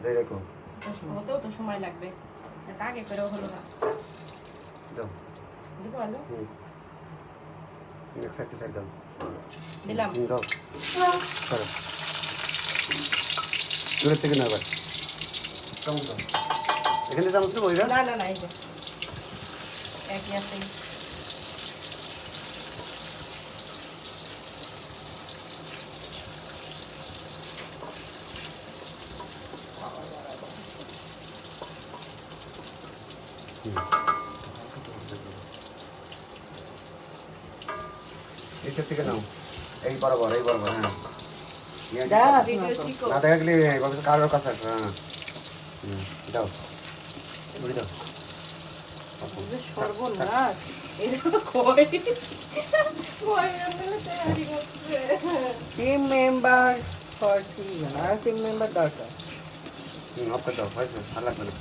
দেখো হতেও তো সময় লাগবে, এটা আগে করেও হলো না। দাও দিব আলু এক সাইড সাইড দাও দিলাম। দাও করো দূরের থেকে না এবার চামচ দাও এখানে চামচ নেবো ওইটা না না না, এই যে একই আছে। এইটা থেকে নাও এই বরাবর হ্যাঁ দা ভিডিও চিকো না দেখা গেলে এইভাবে কারোর কাছে আসবে হ্যাঁ দাও বুঝি দাও সর্বনাশ, এরকম কই কই আমরা তৈরি করতে। টিম মেম্বার ফর 3 জন আর টিম মেম্বার দরকার অফ করে দাও হয়েছে আর লাগবে না